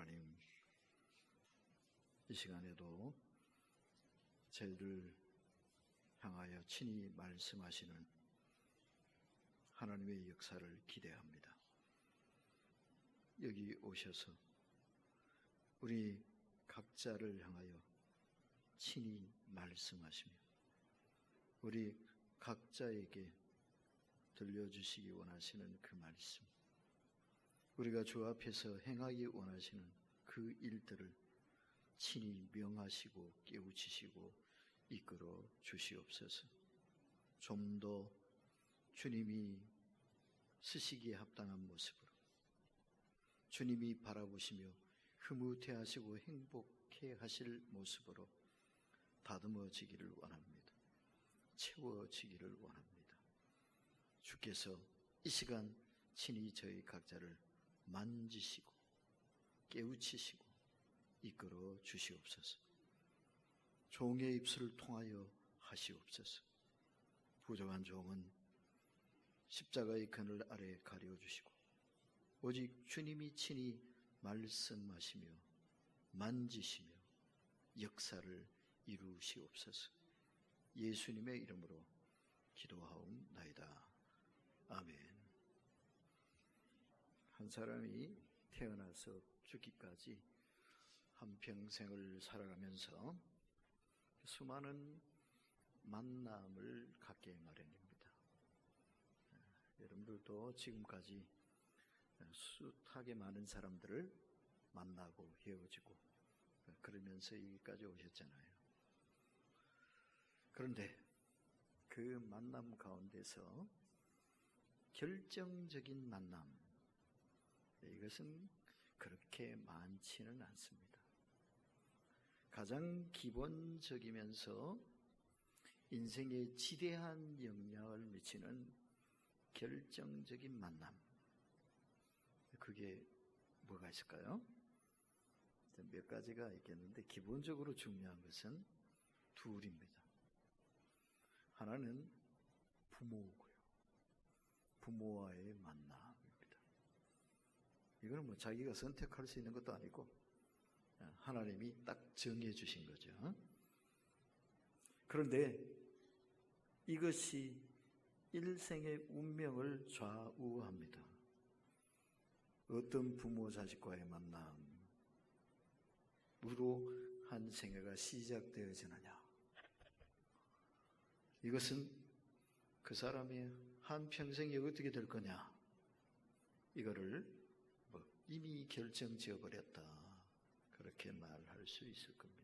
하나님, 이 시간에도 저희를 향하여 친히 말씀하시는 하나님의 역사를 기대합니다. 여기 오셔서 우리 각자를 향하여 친히 말씀하시며 우리 각자에게 들려주시기 원하시는 그 말씀, 우리가 주 앞에서 행하기 원하시는 그 일들을 친히 명하시고 깨우치시고 이끌어 주시옵소서. 좀 더 주님이 쓰시기에 합당한 모습으로, 주님이 바라보시며 흐뭇해하시고 행복해 하실 모습으로 다듬어지기를 원합니다. 채워지기를 원합니다. 주께서 이 시간 친히 저희 각자를 만지시고 깨우치시고 이끌어 주시옵소서. 종의 입술을 통하여 하시옵소서. 부족한 종은 십자가의 그늘 아래 가려주시고 오직 주님이 친히 말씀하시며 만지시며 역사를 이루시옵소서. 예수님의 이름으로 기도하옵나이다. 아멘. 한 사람이 태어나서 죽기까지 한평생을 살아가면서 수많은 만남을 갖게 마련입니다. 여러분들도 지금까지 숱하게 많은 사람들을 만나고 헤어지고 그러면서 여기까지 오셨잖아요. 그런데 그 만남 가운데서 결정적인 만남, 이것은 그렇게 많지는 않습니다. 가장 기본적이면서 인생에 지대한 영향을 미치는 결정적인 만남, 그게 뭐가 있을까요? 몇 가지가 있겠는데 기본적으로 중요한 것은 둘입니다. 하나는 부모고요. 부모와의 만남입니다. 이거는 뭐 자기가 선택할 수 있는 것도 아니고 하나님이 딱 정해 주신 거죠. 그런데 이것이 일생의 운명을 좌우합니다. 어떤 부모 자식과의 만남으로 한 생애가 시작되어지느냐, 이것은 그 사람의 한 평생이 어떻게 될 거냐, 이거를 이미 결정 지어버렸다, 그렇게 말할 수 있을 겁니다.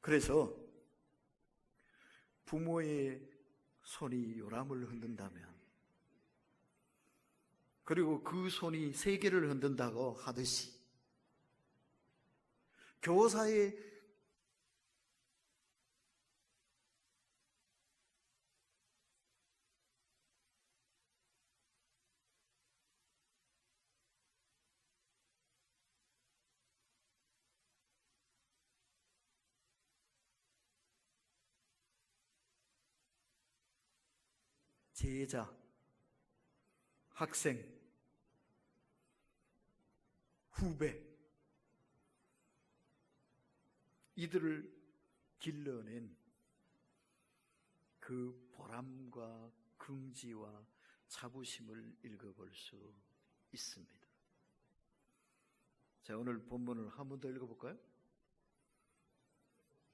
그래서 부모의 손이 요람을 흔든다면, 그리고 그 손이 세계를 흔든다고 하듯이 교사의 제자, 학생, 후배, 이들을 길러낸 그 보람과 긍지와 자부심을 읽어볼 수 있습니다. 자, 오늘 본문을 한 번 더 읽어볼까요?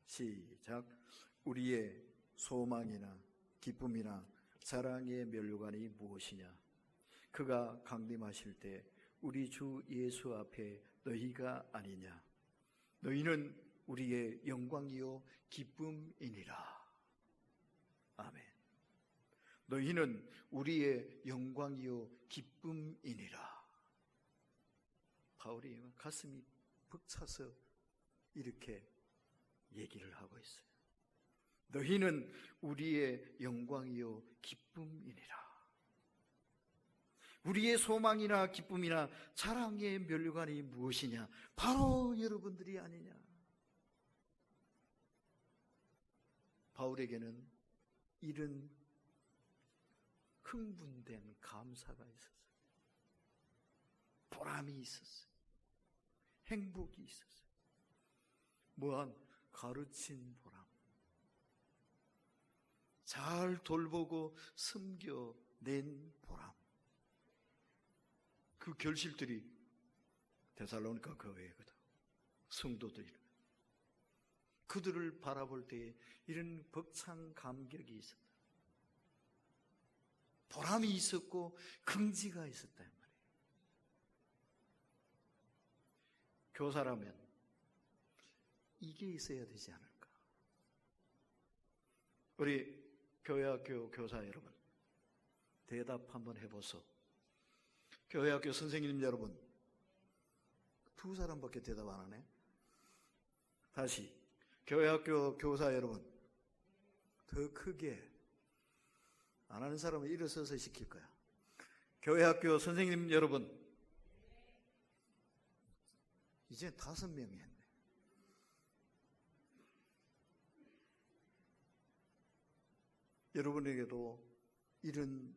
시작. 우리의 소망이나 기쁨이나 자랑의 면류관이 무엇이냐? 그가 강림하실 때 우리 주 예수 앞에 너희가 아니냐? 너희는 우리의 영광이요 기쁨이니라. 아멘. 너희는 우리의 영광이요 기쁨이니라. 바울이 가슴이 벅차서 이렇게 얘기를 하고 있어요. 너희는 우리의 영광이요 기쁨이니라. 우리의 소망이나 기쁨이나 자랑의 면류관이 무엇이냐? 바로 여러분들이 아니냐? 바울에게는 이런 흥분된 감사가 있었어요. 보람이 있었어요. 행복이 있었어요. 무한 가르친 보람. 잘 돌보고 섬겨낸 보람. 그 결실들이 데살로니가 교회거든. 성도들이. 그들을 바라볼 때 이런 벅찬 감격이 있었다. 보람이 있었고 긍지가 있었다 말이에요. 교사라면 이게 있어야 되지 않을까? 우리 교회학교 교사 여러분, 대답 한번 해보소. 교회학교 선생님 여러분, 두 사람밖에 대답 안 하네. 다시, 교회학교 교사 여러분, 더 크게. 안 하는 사람은 일어서서 시킬 거야. 교회학교 선생님 여러분, 이제 5명이 했네. 여러분에게도 이런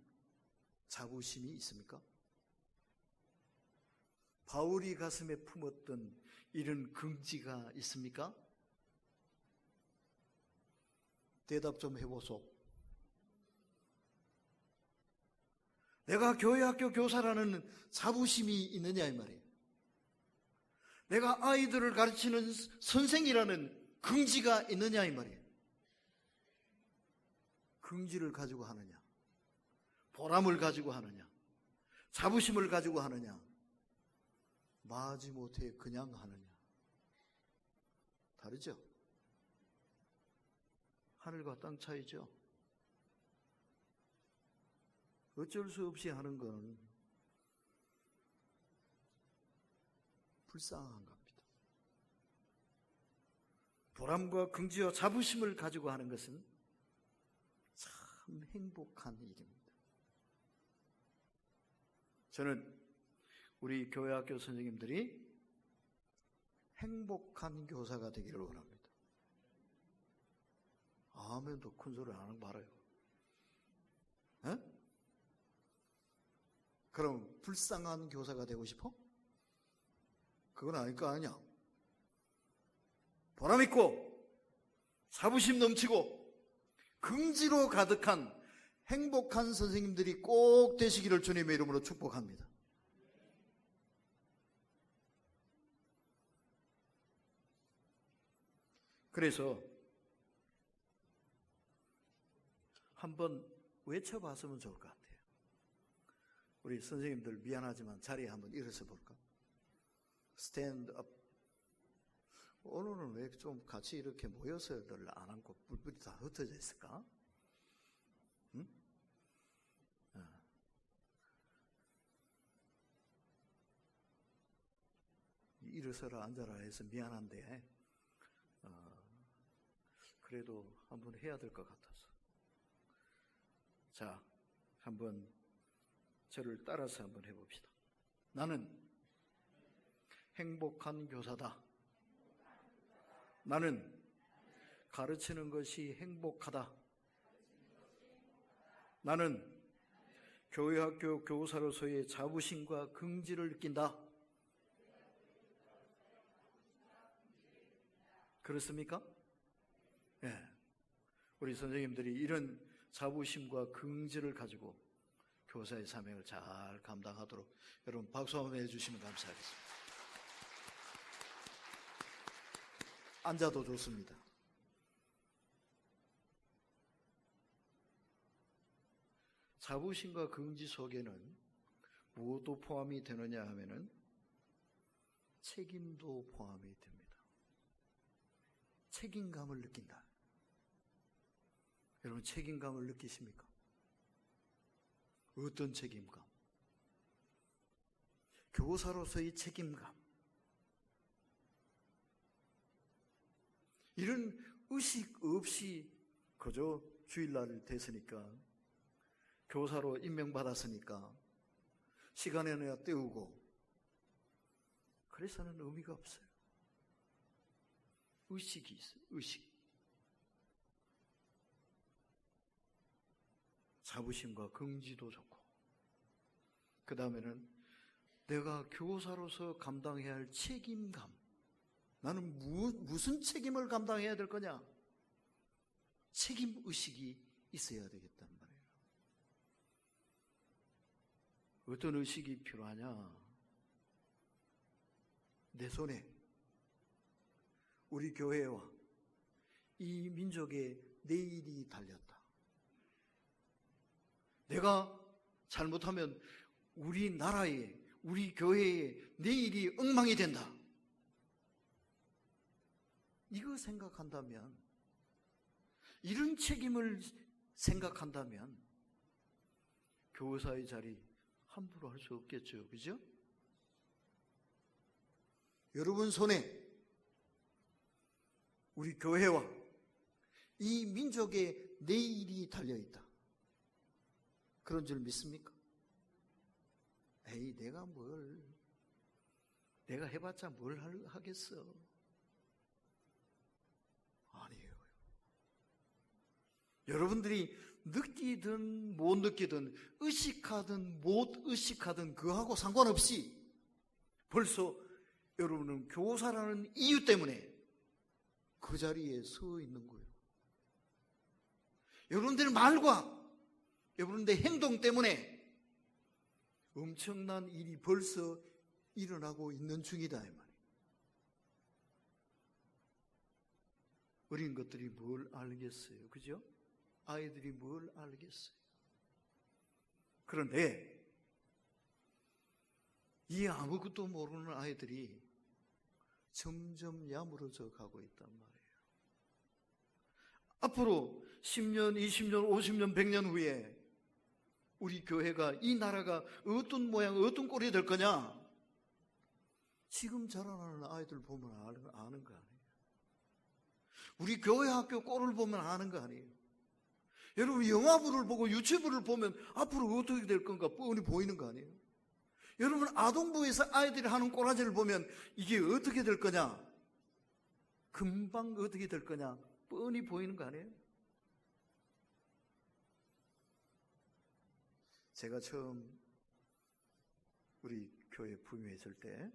자부심이 있습니까? 바울이 가슴에 품었던 이런 긍지가 있습니까? 대답 좀 해보소. 내가 교회학교 교사라는 자부심이 있느냐 이 말이에요. 내가 아이들을 가르치는 선생이라는 긍지가 있느냐 이 말이에요. 긍지를 가지고 하느냐, 보람을 가지고 하느냐, 자부심을 가지고 하느냐, 마지못해 그냥 하느냐, 다르죠? 하늘과 땅 차이죠. 어쩔 수 없이 하는 건 불쌍한 겁니다. 보람과 긍지와 자부심을 가지고 하는 것은 참 행복한 일입니다. 저는 우리 교회학교 선생님들이 행복한 교사가 되기를 원합니다. 아멘도 큰 소리 안 하고 말아요. 에? 그럼 불쌍한 교사가 되고 싶어? 그건 아닐 거 아니야. 보람 있고 자부심 넘치고 긍지로 가득한 행복한 선생님들이 꼭 되시기를 주님의 이름으로 축복합니다. 그래서 한번 외쳐봤으면 좋을 것 같아요. 우리 선생님들 미안하지만 자리에 한번 일어서 볼까? Stand up. 오늘은 왜 좀 같이 이렇게 모여서들 안 앉고 뿔뿔이 다 흩어져 있을까? 응? 일어서라 앉아라 해서 미안한데 그래도 한번 해야 될 것 같아서. 자, 한번 저를 따라서 한번 해봅시다. 나는 행복한 교사다. 나는 가르치는 것이 행복하다. 나는 교회 학교 교사로서의 자부심과 긍지를 느낀다. 그렇습니까? 예. 우리 선생님들이 이런 자부심과 긍지를 가지고 교사의 사명을 잘 감당하도록 여러분 박수 한번 해주시면 감사하겠습니다. 앉아도 좋습니다. 자부심과 긍지 속에는 무엇도 포함이 되느냐 하면은 책임도 포함이 됩니다. 책임감을 느낀다. 여러분 책임감을 느끼십니까? 어떤 책임감? 교사로서의 책임감. 이런 의식 없이 그저 주일날 됐으니까 교사로 임명받았으니까 시간에 내야 때우고 그래서는 의미가 없어요. 의식이 있어요. 의식. 자부심과 긍지도 좋고 그 다음에는 내가 교사로서 감당해야 할 책임감. 나는 무슨 책임을 감당해야 될 거냐? 책임의식이 있어야 되겠단 말이에요. 어떤 의식이 필요하냐? 내 손에 우리 교회와 이 민족의 내일이 달렸다. 내가 잘못하면 우리나라의, 우리 교회의 내일이 엉망이 된다. 이거 생각한다면, 이런 책임을 생각한다면 교사의 자리 함부로 할 수 없겠죠. 그죠? 여러분 손에 우리 교회와 이 민족의 내일이 달려있다. 그런 줄 믿습니까? 에이, 내가 해봤자 뭘 하겠어. 아니에요. 여러분들이 느끼든 못 느끼든 의식하든 못 의식하든 그하고 상관없이 벌써 여러분은 교사라는 이유 때문에 그 자리에 서 있는 거예요. 여러분들의 말과 여러분들의 행동 때문에 엄청난 일이 벌써 일어나고 있는 중이다 이 말이에요. 어린 것들이 뭘 알겠어요? 그죠? 아이들이 뭘 알겠어요? 그런데 이 아무것도 모르는 아이들이 점점 야무러져 가고 있단 말이에요. 앞으로 10년, 20년, 50년, 100년 후에 우리 교회가, 이 나라가 어떤 모양, 어떤 꼴이 될 거냐? 지금 자라나는 아이들 보면 아는 거 아니에요? 우리 교회 학교 꼴을 보면 아는 거 아니에요? 여러분 영화부를 보고 유튜브를 보면 앞으로 어떻게 될 건가 뻔히 보이는 거 아니에요? 여러분 아동부에서 아이들이 하는 꼬라지를 보면 이게 어떻게 될 거냐? 금방 어떻게 될 거냐? 뻔히 보이는 거 아니에요? 제가 처음 우리 교회 부임했을 때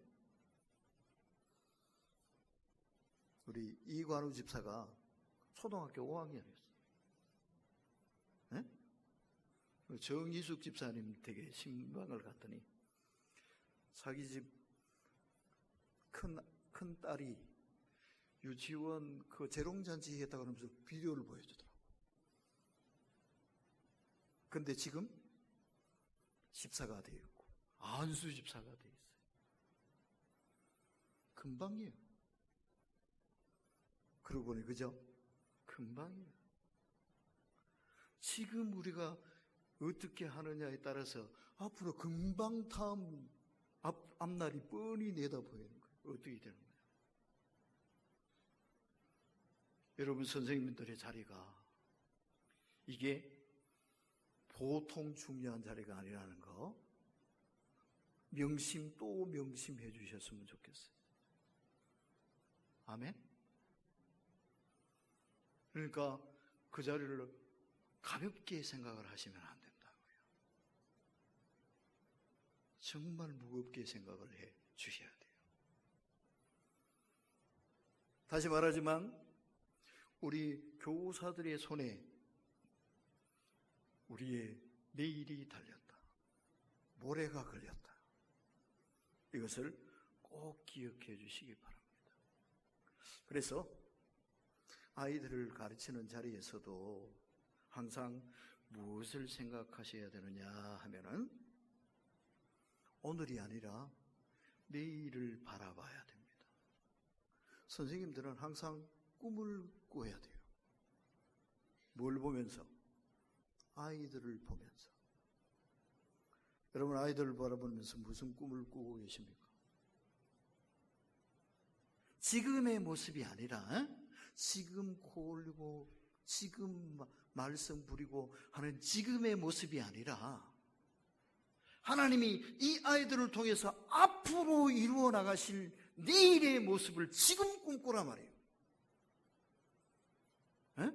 우리 이관우 집사가 초등학교 5학년이었어요. 네? 정희숙 집사님 댁에 신방을 갔더니 자기 집 큰 딸이 유치원 그 재롱잔치 했다고 하면서 비디오를 보여주더라고요. 근데 지금 집사가 되어 있고 안수 집사가 되어 있어요. 금방이에요. 그러고 보니 그죠? 금방이에요. 지금 우리가 어떻게 하느냐에 따라서 앞으로 금방 다음 앞날이 뻔히 내다보이는 거예요. 어떻게 되는 거예요? 여러분, 선생님들의 자리가 이게 보통 중요한 자리가 아니라는 거 명심 또 명심해 주셨으면 좋겠어요. 아멘? 그러니까 그 자리를 가볍게 생각을 하시면 안 된다고요. 정말 무겁게 생각을 해 주셔야 돼요. 다시 말하지만 우리 교사들의 손에 우리의 내일이 달렸다. 모레가 걸렸다. 이것을 꼭 기억해 주시기 바랍니다. 그래서 아이들을 가르치는 자리에서도 항상 무엇을 생각하셔야 되느냐 하면은 오늘이 아니라 내일을 바라봐야 됩니다. 선생님들은 항상 꿈을 꿔야 돼요. 뭘 보면서? 아이들을 보면서. 여러분, 아이들을 바라보면서 무슨 꿈을 꾸고 계십니까? 지금의 모습이 아니라 지금 코 올리고 지금 말썽 부리고 하는 지금의 모습이 아니라 하나님이 이 아이들을 통해서 앞으로 이루어 나가실 내일의 모습을 지금 꿈꾸란 말이에요. 에?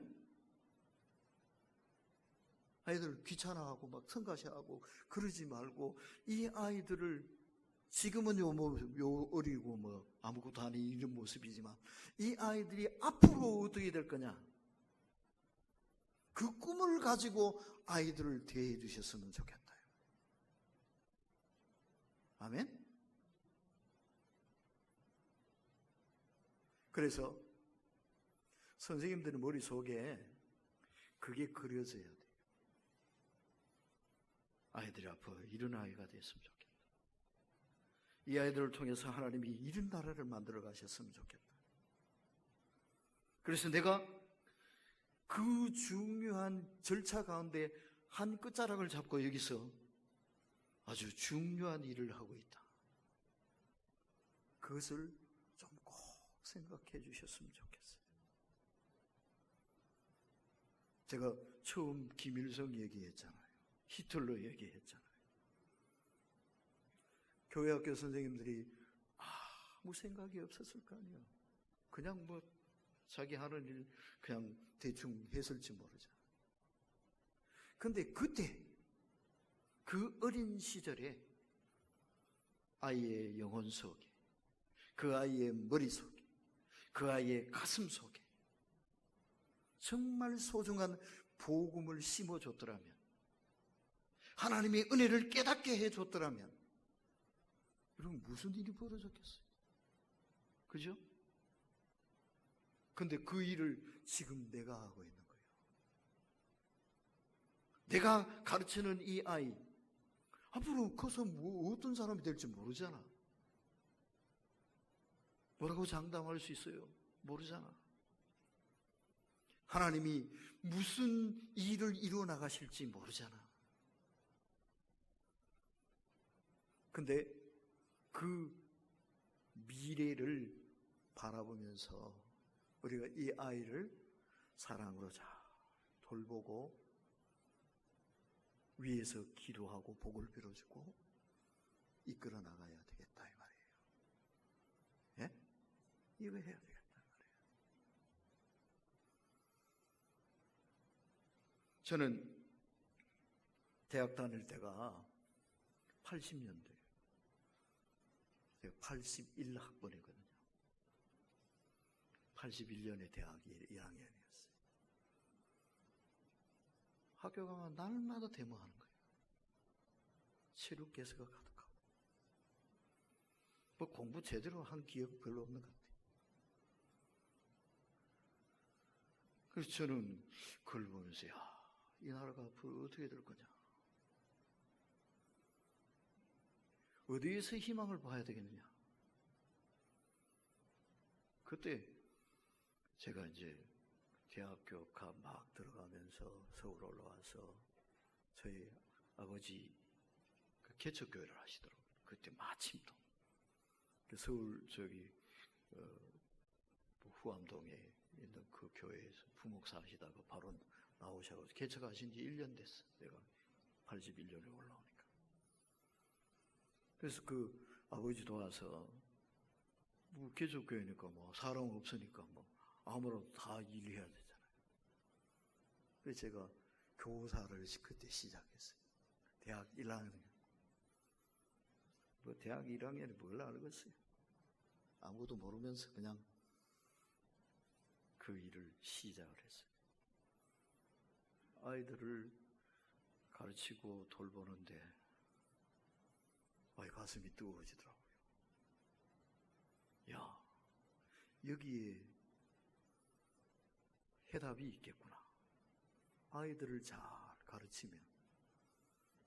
아이들 귀찮아하고 막 성가시하고 그러지 말고 이 아이들을 지금은 요 어리고 뭐 아무것도 아닌 이런 모습이지만 이 아이들이 앞으로 어떻게 될 거냐, 그 꿈을 가지고 아이들을 대해 주셨으면 좋겠다. 아멘? 그래서 선생님들의 머릿속에 그게 그려져야 돼요. 아이들이 앞으로 이런 아이가 됐으면 좋겠다. 이 아이들을 통해서 하나님이 이런 나라를 만들어 가셨으면 좋겠다. 그래서 내가 그 중요한 절차 가운데 한 끝자락을 잡고 여기서 아주 중요한 일을 하고 있다. 그것을 좀 꼭 생각해 주셨으면 좋겠어요. 제가 처음 김일성 얘기했잖아요. 히틀러 얘기했잖아요. 교회학교 선생님들이 아무 생각이 없었을 거 아니에요. 그냥 뭐 자기 하는 일 그냥 대충 했을지 모르잖아요. 근데 그때 그 어린 시절에 아이의 영혼 속에, 그 아이의 머릿속에, 그 아이의 가슴 속에 정말 소중한 복음을 심어줬더라면, 하나님의 은혜를 깨닫게 해줬더라면 여러분 무슨 일이 벌어졌겠어요? 그죠? 근데 그 일을 지금 내가 하고 있는 거예요. 내가 가르치는 이 아이 앞으로 커서 뭐 어떤 사람이 될지 모르잖아. 뭐라고 장담할 수 있어요? 모르잖아. 하나님이 무슨 일을 이루어 나가실지 모르잖아. 근데 그 미래를 바라보면서 우리가 이 아이를 사랑으로 잘 돌보고 위에서 기도하고 복을 빌어주고 이끌어 나가야 되겠다 이 말이에요. 예? 이거 해야 되겠다 이 말이에요. 저는 대학 다닐 때가 80년대 81학번이거든요. 81년에 대학 1학년이었어요. 학교 가면 날마다 데모하는 거예요. 체육계서가 가득하고. 뭐 공부 제대로 한 기억 별로 없는 것 같아요. 그래서 저는 그걸 보면서 이 나라가 앞으로 어떻게 될 거냐. 어디에서 희망을 봐야 되겠느냐. 그때 제가 이제 대학교 막 들어가면서 서울 올라와서 저희 아버지 개척교회를 하시더라고요. 그때 마침 또 서울 후암동에 있는 그 교회에서 부목사 하시다가 바로 나오셔서 개척하신 지 1년 됐어. 내가 81년에 올라오니까. 그래서 그 아버지 도와서 뭐 개척교회니까 뭐 사람 없으니까 뭐 아무래도 다 일해야 되잖아요. 그래서 제가 교사를 그때 시작했어요. 대학 1학년. 뭐 대학 1학년에 뭘 알겠어요. 아무도 모르면서 그냥 그 일을 시작을 했어요. 아이들을 가르치고 돌보는데 가슴이 뜨거워지더라고요. 야, 여기에 해답이 있겠구나. 아이들을 잘 가르치면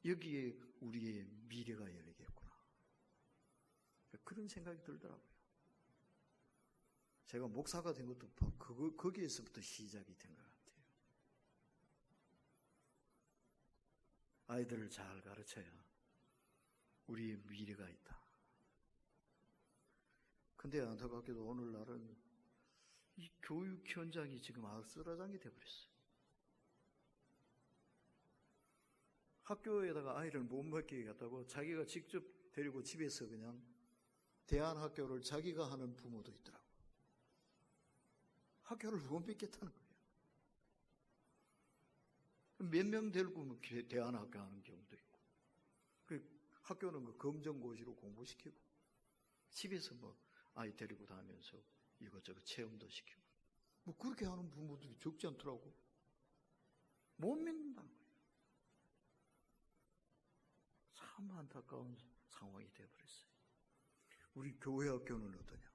여기에 우리의 미래가 열리겠구나. 그런 생각이 들더라고요. 제가 목사가 된 것도 거기에서부터 시작이 된 것 같아요. 아이들을 잘 가르쳐야 우리의 미래가 있다. 근데 안타깝게도 오늘날은 이 교육 현장이 지금 쓰라장이 되어버렸어요. 학교에다가 아이를 못 맡기게 했다고 자기가 직접 데리고 집에서 그냥 대안학교를 자기가 하는 부모도 있더라고요. 학교를 못 맡겠다는 거예요. 몇 명 데리고 대안학교 하는 경우도 있고, 학교는 그 검정고시로 공부시키고, 집에서 뭐 아이 데리고 다니면서 이것저것 체험도 시키고, 뭐 그렇게 하는 부모들이 적지 않더라고. 못 믿는다는 거예요. 참 안타까운 상황이 되어버렸어요. 우리 교회 학교는 어떠냐?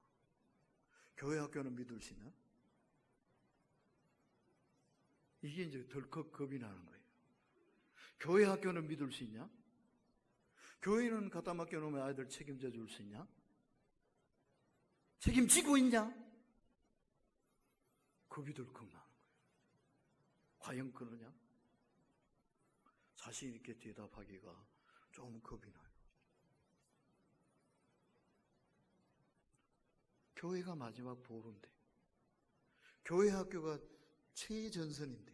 교회 학교는 믿을 수 있나? 이게 이제 덜컥 겁이 나는 거예요. 교회 학교는 믿을 수 있냐? 교회는 갖다 맡겨놓으면 아이들 책임져 줄 수 있냐? 책임지고 있냐? 겁이 덜컥 나는 거예요. 과연 그러냐? 자신 있게 대답하기가 좀 겁이 나요. 교회가 마지막 보루인데, 교회 학교가 최전선인데,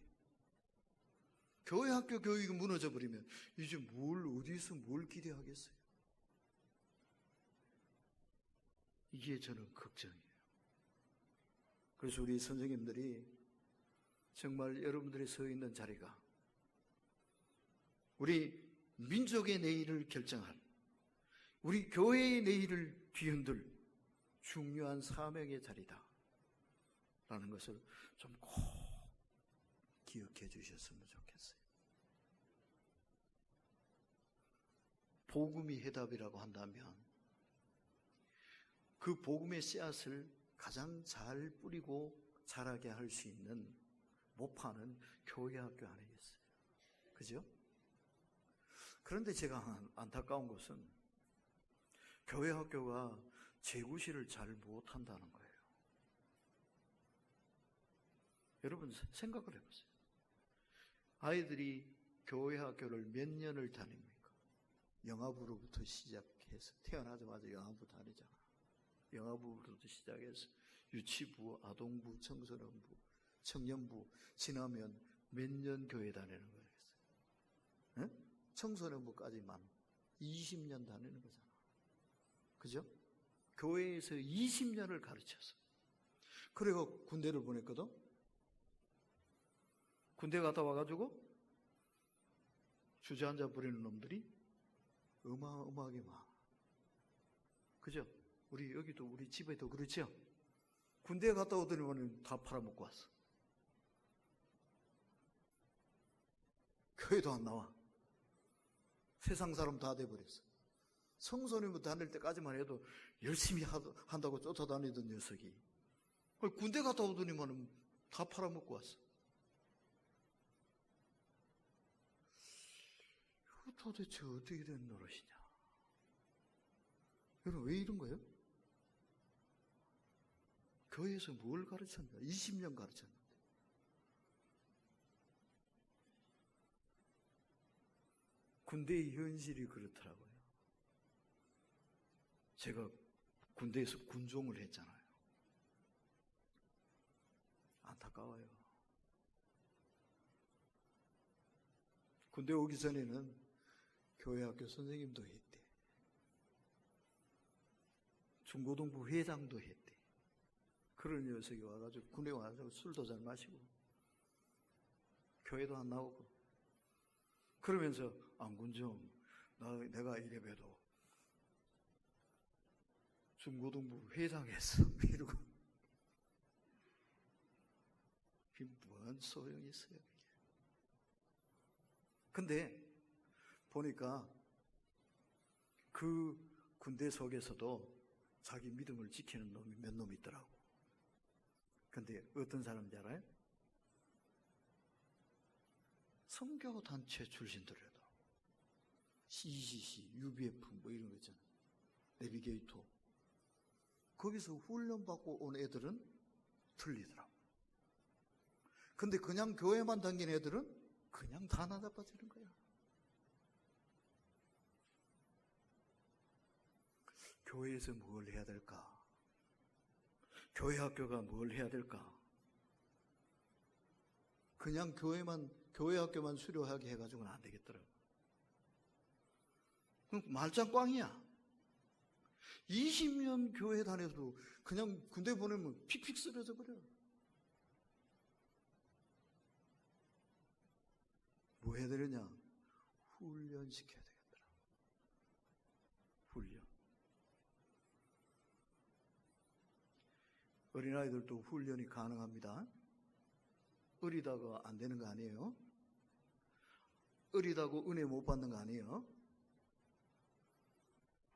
교회 학교 교육이 무너져 버리면 이제 어디서 뭘 기대하겠어요? 이게 저는 걱정이에요. 그래서 우리 선생님들이 정말 여러분들이 서 있는 자리가 우리 민족의 내일을 결정할, 우리 교회의 내일을 뒤흔들 중요한 사명의 자리다 라는 것을 좀 꼭 기억해 주셨으면 좋겠어요. 복음이 해답이라고 한다면 그 복음의 씨앗을 가장 잘 뿌리고 자라게 할 수 있는 모파는 교회 학교 아니겠어요? 그죠? 그런데 제가 안타까운 것은 교회 학교가 재구실을 잘 못한다는 거예요. 여러분 생각을 해보세요. 아이들이 교회 학교를 몇 년을 다닙니까? 영아부로부터 시작해서 태어나자마자 영아부 다니잖아. 영아부로부터 시작해서 유치부, 아동부, 청소년부, 청년부 지나면 몇 년 교회 다니는 거겠어요? 응? 청소년부까지만 20년 다니는 거잖아. 그죠? 교회에서 20년을 가르쳤어. 그래서 군대를 보냈거든? 군대 갔다 와가지고 주저앉아 버리는 놈들이 어마어마하게 많아. 그죠? 우리 집에도 그렇죠? 군대 갔다 오더니 다 팔아먹고 왔어. 교회도 안 나와. 세상 사람 다 돼버렸어. 청소년부 다닐 때까지만 해도 열심히 한다고 쫓아다니던 녀석이 군대 갔다 오더니만 다 팔아먹고 왔어. 도대체 어떻게 된 노릇이냐? 여러분 왜 이런 거예요? 교회에서 뭘 가르쳤나? 20년 가르쳤는데. 군대의 현실이 그렇더라고요. 제가 군대에서 군종을 했잖아요. 안타까워요. 군대 오기 전에는 교회 학교 선생님도 했대. 중고등부 회장도 했대. 그런 녀석이 와가지고 군에 와서 술도 잘 마시고 교회도 안 나오고 그러면서 안군정 내가 이래봬도 중고등부 회장했어 이러고 뭔 소용이 있어요. 근데 보니까 그 군대 속에서도 자기 믿음을 지키는 놈이 몇 놈 있더라고. 근데 어떤 사람인지 알아요? 선교단체 출신들이라도 CCC, UBF 뭐 이런 거 있잖아요. 내비게이터. 거기서 훈련받고 온 애들은 틀리더라고. 근데 그냥 교회만 다닌 애들은 그냥 다 나다빠지는 거야. 교회에서 뭘 해야 될까? 교회 학교가 뭘 해야 될까? 그냥 교회 학교만 수료하게 해가지고는 안 되겠더라고. 말짱 꽝이야. 20년 교회 다녀도 그냥 군대 보내면 픽픽 쓰러져 버려. 뭐 해야 되느냐? 훈련시켜야 되겠더라. 훈련. 어린아이들도 훈련이 가능합니다. 어리다가 안 되는 거 아니에요? 어리다고 은혜 못 받는 거 아니에요?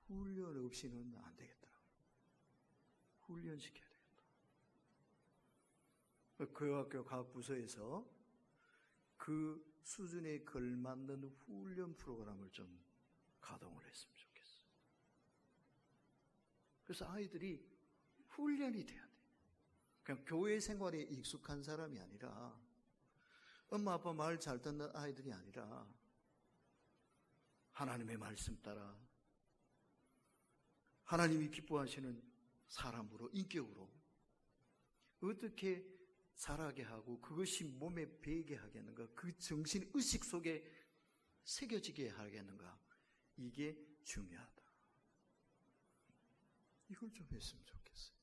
훈련 없이는 안 되겠더라. 훈련시켜야 되겠다. 교회학교 각 부서에서 그 수준에 걸맞는 훈련 프로그램을 좀 가동을 했으면 좋겠어요. 그래서 아이들이 훈련이 돼야 돼. 그냥 교회 생활에 익숙한 사람이 아니라 엄마 아빠 말 잘 듣는 아이들이 아니라 하나님의 말씀 따라 하나님이 기뻐하시는 사람으로 인격으로 어떻게 자라게 하고 그것이 몸에 배게 하겠는가, 그 정신의식 속에 새겨지게 하겠는가, 이게 중요하다. 이걸 좀 했으면 좋겠어요.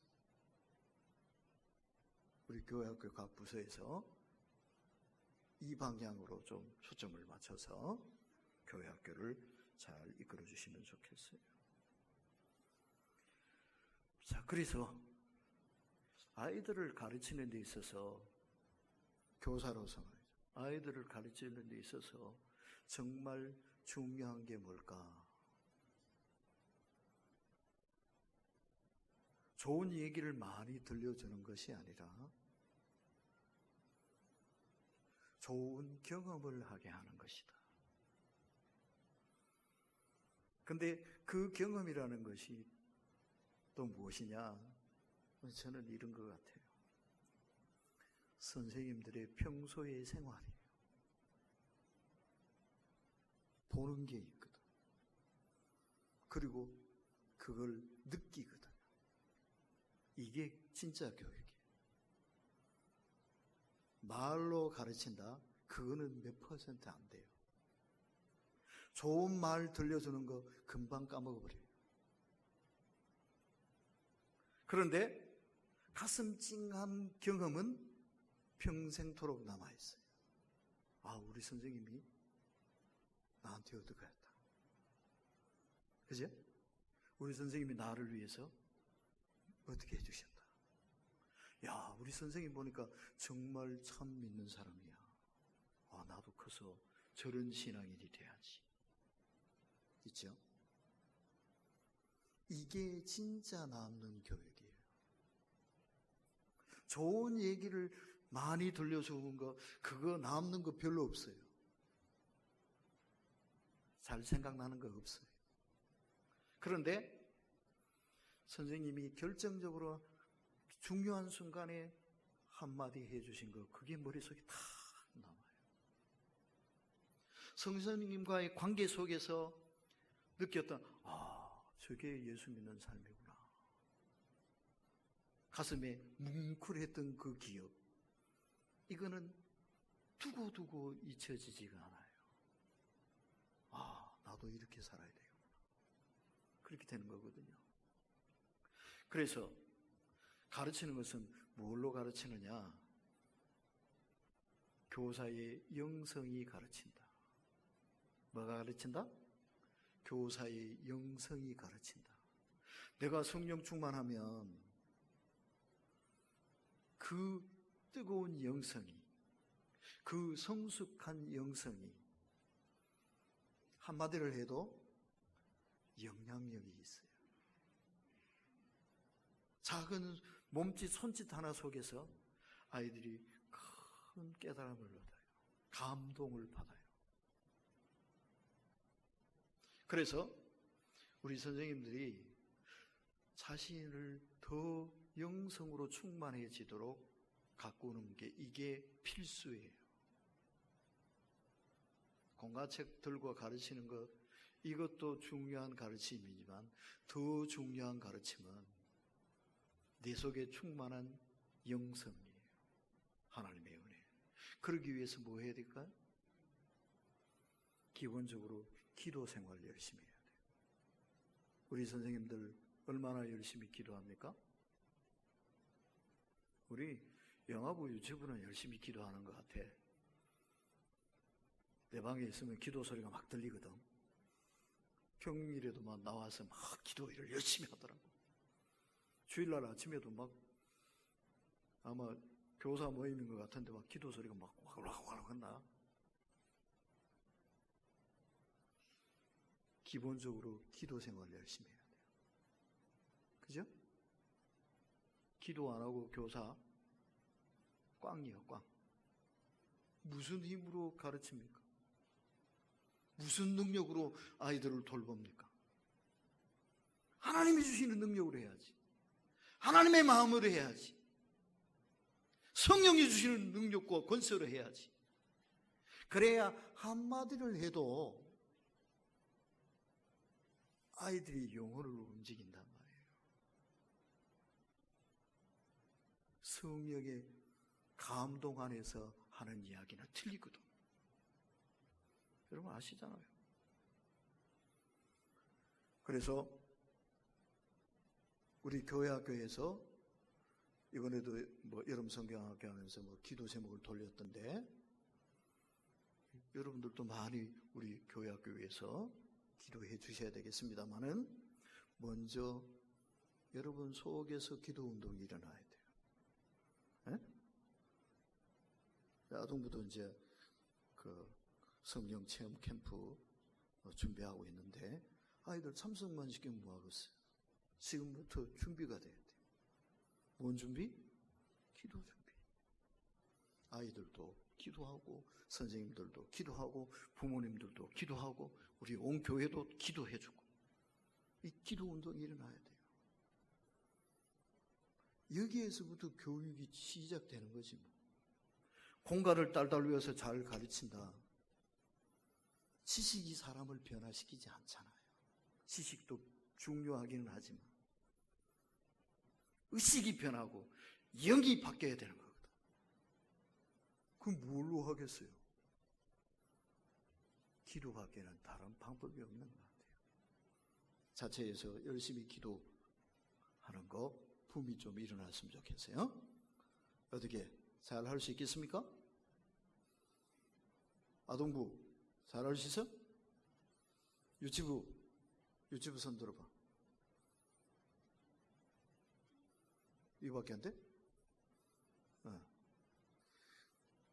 우리 교회학교 각 부서에서 이 방향으로 좀 초점을 맞춰서 교회학교를 잘 이끌어 주시면 좋겠어요. 자, 그래서 아이들을 가르치는 데 있어서 교사로서 아이들을 가르치는 데 있어서 정말 중요한 게 뭘까? 좋은 얘기를 많이 들려주는 것이 아니라 좋은 경험을 하게 하는 것이다. 근데 그 경험이라는 것이 또 무엇이냐? 저는 이런 것 같아요. 선생님들의 평소의 생활이에요. 보는 게 있거든. 그리고 그걸 느끼거든. 이게 진짜 교육이에요. 말로 가르친다? 그거는 몇 퍼센트 안 돼요. 좋은 말 들려주는 거 금방 까먹어버려요. 그런데 가슴 찡한 경험은 평생토록 남아있어요. 아, 우리 선생님이 나한테 어떻게 했다. 그죠? 우리 선생님이 나를 위해서 어떻게 해주셨다. 야, 우리 선생님 보니까 정말 참 믿는 사람이야. 아, 나도 커서 저런 신앙인이 돼야지. 있죠? 이게 진짜 남는 교육이에요. 좋은 얘기를 많이 들려주는 거, 그거 남는 거 별로 없어요. 잘 생각나는 거 없어요. 그런데 선생님이 결정적으로 중요한 순간에 한마디 해주신 거, 그게 머릿속에 다 남아요. 성령님과의 관계 속에서 느꼈던, 저게 예수 믿는 삶이구나. 가슴에 뭉클했던 그 기억, 이거는 두고두고 잊혀지지가 않아요. 나도 이렇게 살아야 되겠구나. 그렇게 되는 거거든요. 그래서 가르치는 것은 뭘로 가르치느냐? 교사의 영성이 가르친다. 뭐가 가르친다? 교사의 영성이 가르친다. 내가 성령 충만하면 그 뜨거운 영성이, 그 성숙한 영성이 한마디를 해도 영향력이 있어요. 작은 몸짓, 손짓 하나 속에서 아이들이 큰 깨달음을 얻어요. 감동을 받아요. 그래서 우리 선생님들이 자신을 더 영성으로 충만해지도록 가꾸는 게, 이게 필수예요. 공과책 들고 가르치는 것, 이것도 중요한 가르침이지만 더 중요한 가르침은 내 속에 충만한 영성이에요. 하나님의 은혜. 그러기 위해서 뭐 해야 될까요? 기본적으로 기도 생활 열심히 해야 돼요. 우리 선생님들 얼마나 열심히 기도합니까? 우리 영화부 유치부는 열심히 기도하는 것 같아. 내 방에 있으면 기도 소리가 막 들리거든. 평일에도 막 나와서 막 기도를 열심히 하더라고. 주일날 아침에도 막, 아마 교사 모임인 것 같은데 막 기도 소리가 막 와글와글 한다. 기본적으로 기도 생활 열심히 해야 돼요. 그죠? 기도 안 하고 교사 꽝이에요, 꽝. 무슨 힘으로 가르칩니까? 무슨 능력으로 아이들을 돌봅니까? 하나님이 주시는 능력으로 해야지. 하나님의 마음으로 해야지. 성령이 주시는 능력과 권세로 해야지. 그래야 한마디를 해도 아이들이 영혼을 움직인단 말이에요. 성령의 감동 안에서 하는 이야기는 틀리거든. 여러분 아시잖아요. 그래서 우리 교회학교에서 이번에도 뭐 여름 성경학교 하면서 뭐 기도 제목을 돌렸던데, 여러분들도 많이 우리 교회학교에서 기도해 주셔야 되겠습니다만은, 먼저 여러분 속에서 기도 운동이 일어나야 돼요. 아동부도 이제 그 성령 체험 캠프 준비하고 있는데, 아이들 참석만 시키면 뭐하겠어요? 지금부터 준비가 돼야 돼요. 뭔 준비? 기도 준비. 아이들도 기도하고, 선생님들도 기도하고, 부모님들도 기도하고, 우리 온 교회도 기도해주고, 이 기도 운동이 일어나야 돼요. 여기에서부터 교육이 시작되는 거지 뭐. 공과를 딸딸 외워서 잘 가르친다. 지식이 사람을 변화시키지 않잖아요. 지식도 중요하기는 하지만 의식이 변하고 영이 바뀌어야 되는 거거든. 그럼 뭘로 하겠어요? 기도밖에는 다른 방법이 없는 것 같아요. 자체에서 열심히 기도하는 거 붐이 좀 일어났으면 좋겠어요. 어떻게 잘 할 수 있겠습니까? 아동부 잘 할 수 있어? 유치부 손 들어봐. 이거밖에 안 돼?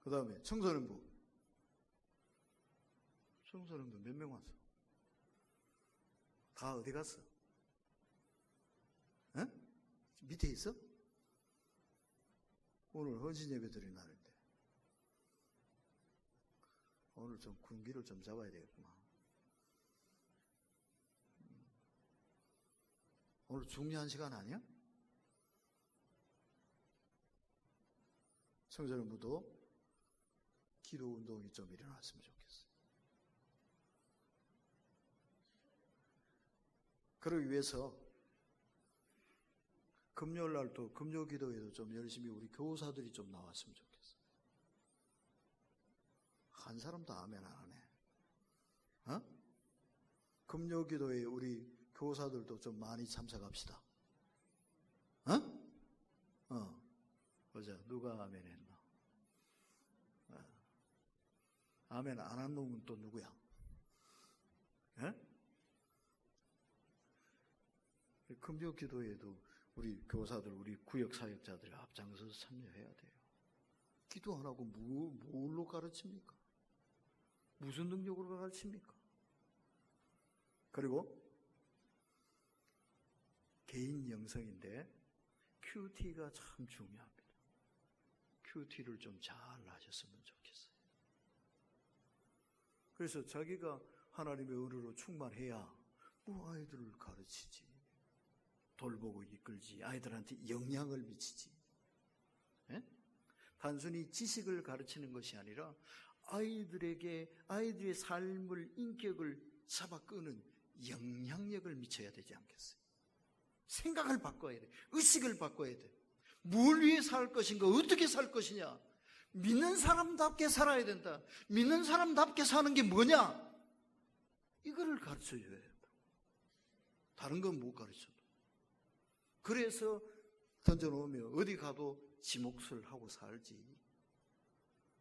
그 다음에 청소년부 몇 명 왔어? 다 어디 갔어? 밑에 있어? 오늘 헌신 예배 드리는 날인데 오늘 좀 군기를 좀 잡아야 되겠구만. 오늘 중요한 시간 아니야? 청소년부도 기도 운동이 좀 일어났으면 좋겠어요. 그러기 위해서 금요일 날도 금요 기도에도 좀 열심히 우리 교사들이 좀 나왔으면 좋겠어요. 한 사람도 아멘 안 하네. 금요 기도에 우리 교사들도 좀 많이 참석합시다. 보자, 누가 아멘 했나? 아멘 안 한 놈은 또 누구야? 금요 기도에도 우리 교사들, 우리 구역 사역자들이 앞장서서 참여해야 돼요. 기도 안 하고 뭘로 가르칩니까? 무슨 능력으로 가르칩니까? 그리고 개인 영성인데 큐티가 참 중요합니다. 큐티를 좀 잘 하셨으면 좋겠어요. 그래서 자기가 하나님의 은혜로 충만해야 아이들을 가르치지, 돌보고 이끌지, 아이들한테 영향을 미치지. 단순히 지식을 가르치는 것이 아니라 아이들의 삶을, 인격을 잡아 끄는 영향력을 미쳐야 되지 않겠어요? 생각을 바꿔야 돼. 의식을 바꿔야 돼. 뭘 위해 살 것인가? 어떻게 살 것이냐? 믿는 사람답게 살아야 된다. 믿는 사람답게 사는 게 뭐냐? 이거를 가르쳐줘야 된다. 다른 건 못 가르쳐도. 그래서 던져놓으면 어디 가도 지 몫을 하고 살지.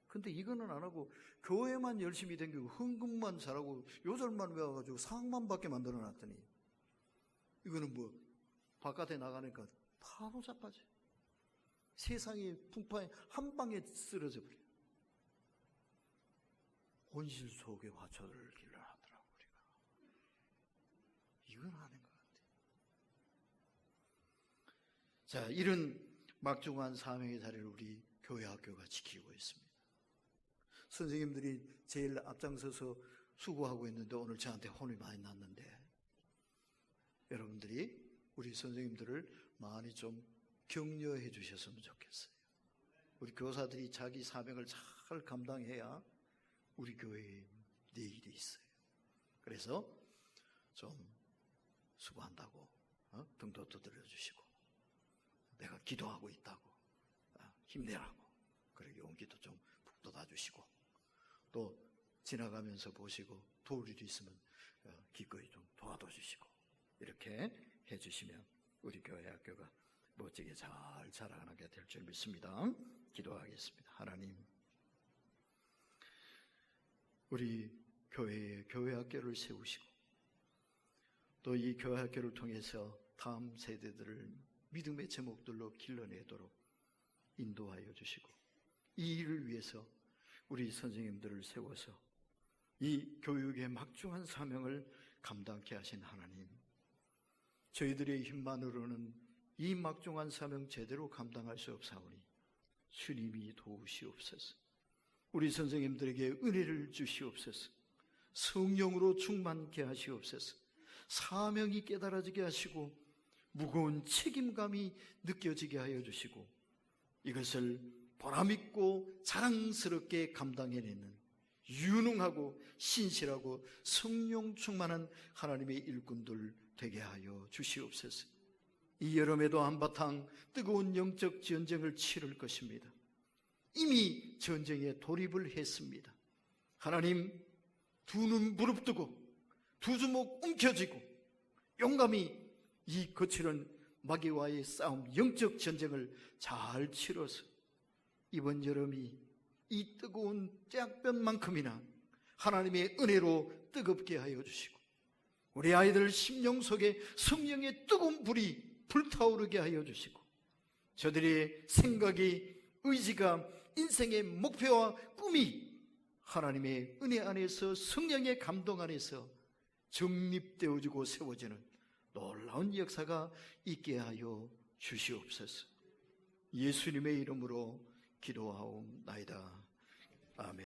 근데 이거는 안 하고 교회만 열심히 다니고 헌금만 잘하고 요절만 외워가지고 상만 받게 만들어놨더니 이거는 뭐 바깥에 나가니까 바로 자빠져. 세상의 풍파에 한 방에 쓰러져 버려. 온실 속의 화초를 길러하더라고 우리가. 이건 아닌 것 같아. 자, 이런 막중한 사명의 자리를 우리 교회 학교가 지키고 있습니다. 선생님들이 제일 앞장서서 수고하고 있는데 오늘 저한테 혼이 많이 났는데 여러분들이 우리 선생님들을 많이 좀 격려해 주셨으면 좋겠어요. 우리 교사들이 자기 사명을 잘 감당해야 우리 교회에 내일이 있어요. 그래서 좀 수고한다고 등도 두드려 주시고 내가 기도하고 있다고 힘내라고 그렇게 용기도 좀 북돋아 주시고 또 지나가면서 보시고 도울 일이 있으면 기꺼이 좀 도와줘 주시고 이렇게 해주시면 우리 교회 학교가 멋지게 잘 자라나게 될 줄 믿습니다. 기도하겠습니다. 하나님, 우리 교회에 교회 학교를 세우시고 또 이 교회 학교를 통해서 다음 세대들을 믿음의 제목들로 길러내도록 인도하여 주시고 이 일을 위해서 우리 선생님들을 세워서 이 교육의 막중한 사명을 감당케 하신 하나님, 저희들의 힘만으로는 이 막중한 사명 제대로 감당할 수 없사오니 주님이 도우시옵소서. 우리 선생님들에게 은혜를 주시옵소서. 성령으로 충만케 하시옵소서. 사명이 깨달아지게 하시고 무거운 책임감이 느껴지게 하여 주시고 이것을 보람있고 자랑스럽게 감당해내는 유능하고 신실하고 성령 충만한 하나님의 일꾼들 되게 하여 주시옵소서. 이 여름에도 한바탕 뜨거운 영적 전쟁을 치를 것입니다. 이미 전쟁에 돌입을 했습니다. 하나님, 두 눈 부릅뜨고 두 주먹 움켜쥐고 용감히 이 거칠은 마귀와의 싸움, 영적 전쟁을 잘 치러서 이번 여름이 이 뜨거운 짝볕만큼이나 하나님의 은혜로 뜨겁게 하여 주시고 우리 아이들 심령 속에 성령의 뜨거운 불이 불타오르게 하여 주시고 저들의 생각이, 의지가, 인생의 목표와 꿈이 하나님의 은혜 안에서 성령의 감동 안에서 정립되어지고 세워지는 놀라운 역사가 있게 하여 주시옵소서. 예수님의 이름으로 기도하옵나이다. 아멘.